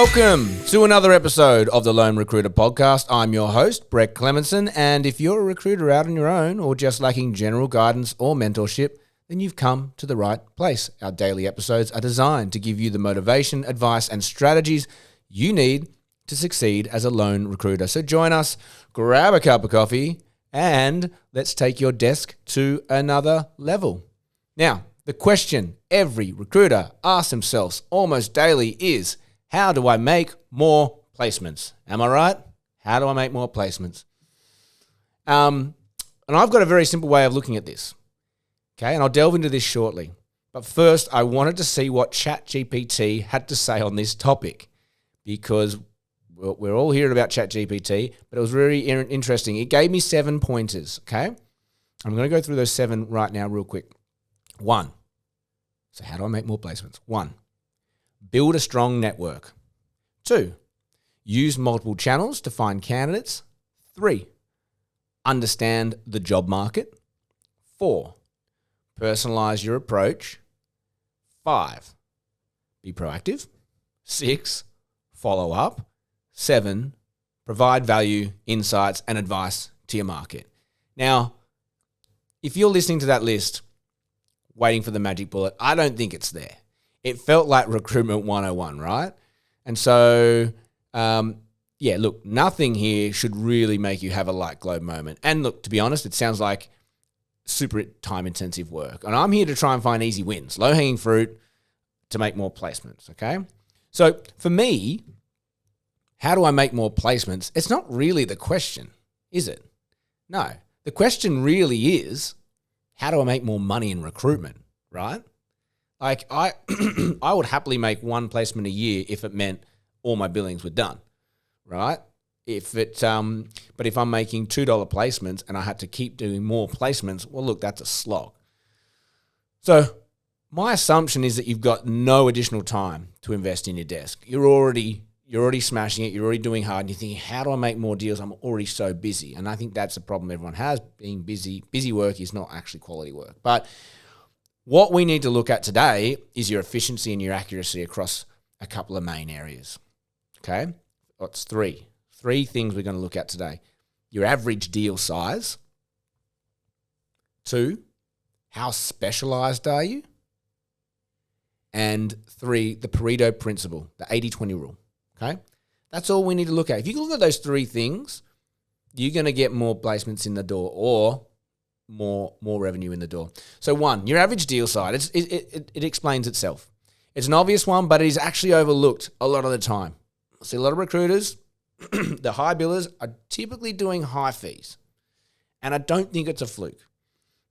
Welcome to another episode of the Lone Recruiter Podcast. I'm your host, Brett Clemenson, and if you're a recruiter out on your own or just lacking general guidance or mentorship, then you've come to the right place. Our daily episodes are designed to give you the motivation, advice, and strategies you need to succeed as a lone recruiter. So join us, grab a cup of coffee, and let's take your desk to another level. Now, the question every recruiter asks themselves almost daily is, how do I make more placements? Am I right? How do I make more placements? And I've got a very simple way of looking at this. Okay, and I'll delve into this shortly. But first, I wanted to see what ChatGPT had to say on this topic, because we're all hearing about ChatGPT, but it was very interesting. It gave me 7 pointers, okay? I'm going to go through those 7 right now real quick. 1, so how do I make more placements? 1, build a strong network. 2, use multiple channels to find candidates. 3, understand the job market. 4, personalize your approach. 5, be proactive. 6, follow up. 7, provide value, insights, and advice to your market. Now, if you're listening to that list, waiting for the magic bullet, I don't think it's there. It felt like Recruitment 101, right? And so, look, nothing here should really make you have a light globe moment. And look, to be honest, it sounds like super time-intensive work. And I'm here to try and find easy wins, low-hanging fruit to make more placements, okay? So for me, how do I make more placements? It's not really the question, is it? No. The question really is, how do I make more money in recruitment, right? Like I would happily make 1 placement a year if it meant all my billings were done, right? But if I'm making $2 placements and I had to keep doing more placements, well, look, that's a slog. So my assumption is that you've got no additional time to invest in your desk. You're already smashing it. You're already doing hard. And you're thinking, how do I make more deals? I'm already so busy. And I think that's a problem everyone has. Being busy. Busy work is not actually quality work. But what we need to look at today is your efficiency and your accuracy across a couple of main areas. Okay? That's 3. 3 things we're going to look at today. Your average deal size. 2, how specialized are you? And 3, the Pareto Principle, the 80-20 rule. Okay? That's all we need to look at. If you can look at those 3 things, you're going to get more placements in the door or more revenue in the door. So 1, your average deal size, it explains itself. It's an obvious one, but it is actually overlooked a lot of the time. I see a lot of recruiters, the high billers are typically doing high fees. And I don't think it's a fluke.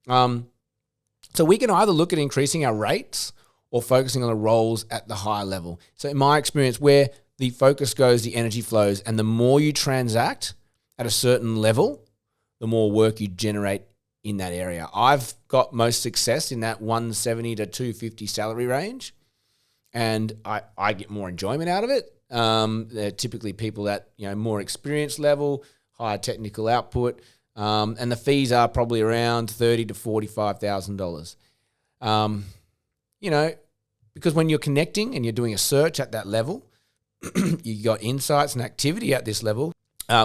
So we can either look at increasing our rates or focusing on the roles at the higher level. So in my experience, where the focus goes, the energy flows, and the more you transact at a certain level, the more work you generate in that area. I've got most success in that 170 to 250 salary range, and I get more enjoyment out of it. They're typically people at more experienced level, higher technical output, and the fees are probably around $30,000 to $45,000. Because when you're connecting and you're doing a search at that level, you got insights and activity at this level,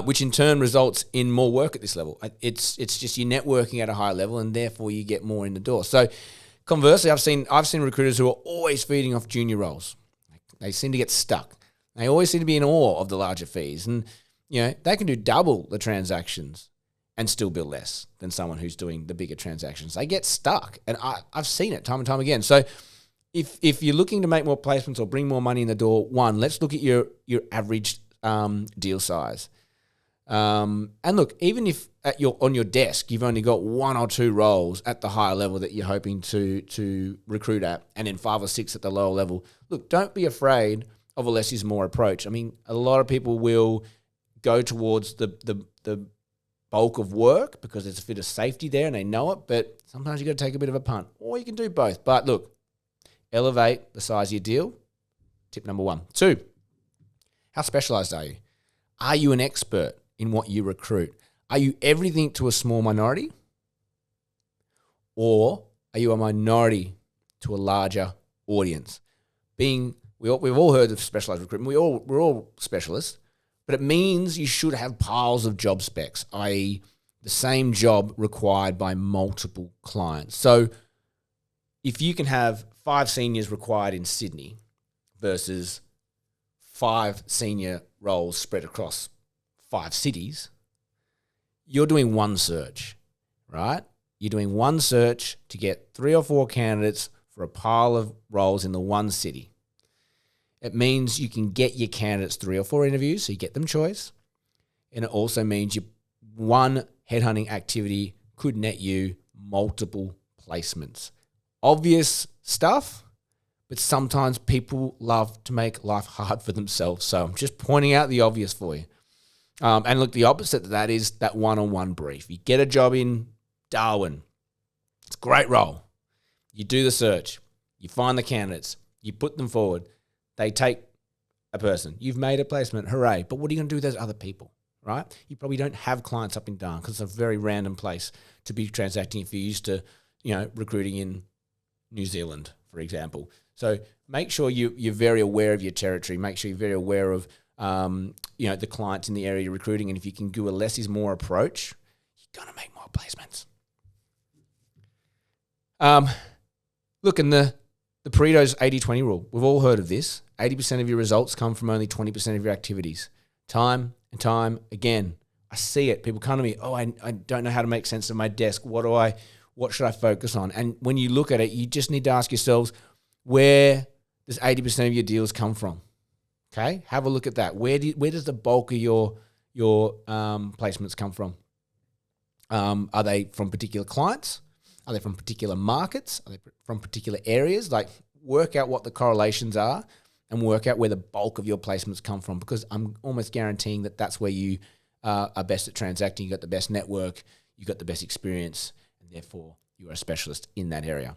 which in turn results in more work at this level. It's just you're networking at a higher level, and therefore you get more in the door. So conversely, I've seen recruiters who are always feeding off junior roles. They seem to get stuck. They always seem to be in awe of the larger fees, and they can do double the transactions and still bill less than someone who's doing the bigger transactions. They get stuck, and I've seen it time and time again. So if you're looking to make more placements or bring more money in the door, 1, let's look at your average deal size. And look, even if on your desk you've only got 1 or 2 roles at the higher level that you're hoping to recruit at, and then 5 or 6 at the lower level, look, don't be afraid of a less is more approach. I mean, a lot of people will go towards the bulk of work because there's a bit of safety there and they know it, but sometimes you got to take a bit of a punt, or you can do both. But look, elevate the size of your deal. Tip number 1. 2, how specialized are you? Are you an expert in what you recruit? Are you everything to a small minority? Or are you a minority to a larger audience? Being we've all heard of specialized recruitment. We're all specialists, but it means you should have piles of job specs, i.e., the same job required by multiple clients. So if you can have 5 seniors required in Sydney versus 5 senior roles spread across 5 cities, you're doing one search, right? You're doing one search to get 3 or 4 candidates for a pile of roles in the one city. It means you can get your candidates 3 or 4 interviews, so you get them choice. And it also means one headhunting activity could net you multiple placements. Obvious stuff, but sometimes people love to make life hard for themselves. So I'm just pointing out the obvious for you. And look, the opposite of that is that one-on-one brief. You get a job in Darwin. It's a great role. You do the search. You find the candidates. You put them forward. They take a person. You've made a placement. Hooray. But what are you going to do with those other people, right? You probably don't have clients up in Darwin because it's a very random place to be transacting if you're used to, recruiting in New Zealand, for example. So make sure you're very aware of your territory. Make sure you're very aware of the clients in the area you're recruiting. And if you can do a less is more approach, you're going to make more placements. Look, in the Pareto's 80-20 rule, we've all heard of this. 80% of your results come from only 20% of your activities. Time and time again. I see it. People come to me, I don't know how to make sense of my desk. What should I focus on? And when you look at it, you just need to ask yourselves, where does 80% of your deals come from? Okay, have a look at that. Where does the bulk of your placements come from? Are they from particular clients? Are they from particular markets? Are they from particular areas? Like, work out what the correlations are and work out where the bulk of your placements come from, because I'm almost guaranteeing that that's where you are best at transacting. You got the best network, you got the best experience, and therefore you are a specialist in that area.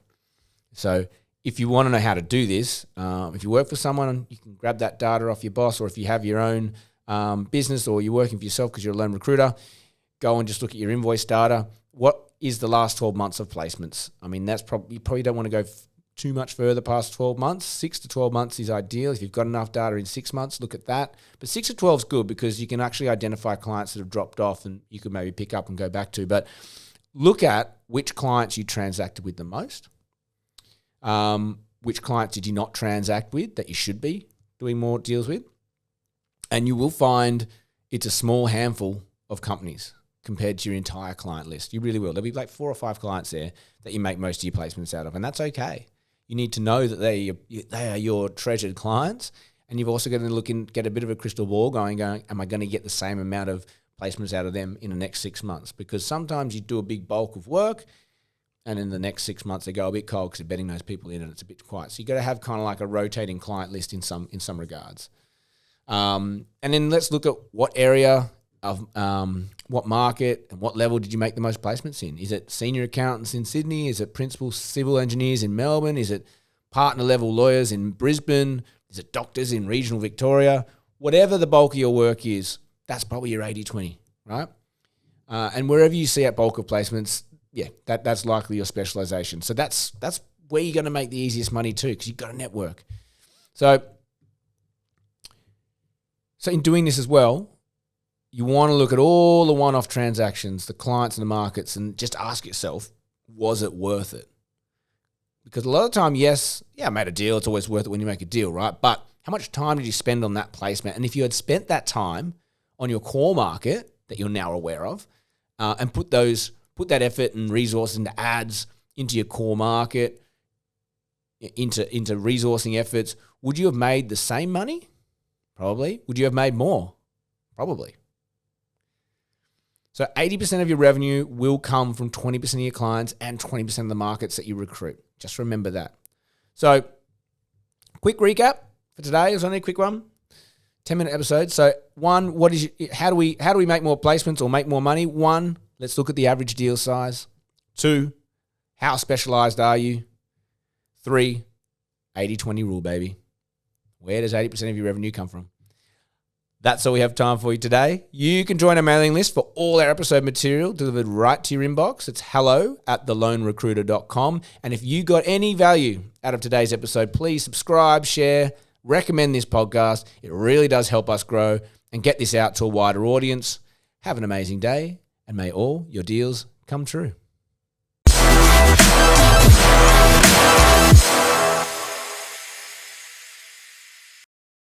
So if you want to know how to do this, if you work for someone, you can grab that data off your boss, or if you have your own business or you're working for yourself because you're a lone recruiter, go and just look at your invoice data. What is the last 12 months of placements? I mean, you probably don't want to go too much further past 12 months. 6 to 12 months is ideal. If you've got enough data in 6 months, look at that. But 6 to 12 is good because you can actually identify clients that have dropped off and you could maybe pick up and go back to. But look at which clients you transacted with the most. Which clients did you not transact with that you should be doing more deals with? And you will find it's a small handful of companies compared to your entire client list. You really will. There'll be like 4 or 5 clients there that you make most of your placements out of, and that's okay. You need to know that they are your treasured clients, and you've also got to look and get a bit of a crystal ball going, am I going to get the same amount of placements out of them in the next 6 months? Because sometimes you do a big bulk of work, and in the next 6 months they go a bit cold because they're betting those people in and it's a bit quiet. So you got to have kind of like a rotating client list in some regards. And then let's look at what area of what market and what level did you make the most placements in? Is it senior accountants in Sydney? Is it principal civil engineers in Melbourne? Is it partner level lawyers in Brisbane? Is it doctors in regional Victoria? Whatever the bulk of your work is, that's probably your 80-20, right? And wherever you see at bulk of placements, that's likely your specialisation. So that's where you're going to make the easiest money too, because you've got a network. So in doing this as well, you want to look at all the one-off transactions, the clients and the markets, and just ask yourself, was it worth it? Because a lot of the time, I made a deal. It's always worth it when you make a deal, right? But how much time did you spend on that placement? And if you had spent that time on your core market that you're now aware of, and put that effort and resource into ads, into your core market, into resourcing efforts, would you have made the same money? Probably. Would you have made more? Probably. So 80% of your revenue will come from 20% of your clients and 20% of the markets that you recruit. Just remember that. So quick recap for today. It was only a quick one. 10-minute episode. So one, how do we make more placements or make more money? 1, let's look at the average deal size. 2, how specialized are you? 3, 80-20 rule, baby. Where does 80% of your revenue come from? That's all we have time for you today. You can join our mailing list for all our episode material delivered right to your inbox. It's hello@thelonerecruiter.com. And if you got any value out of today's episode, please subscribe, share, recommend this podcast. It really does help us grow and get this out to a wider audience. Have an amazing day, and may all your deals come true.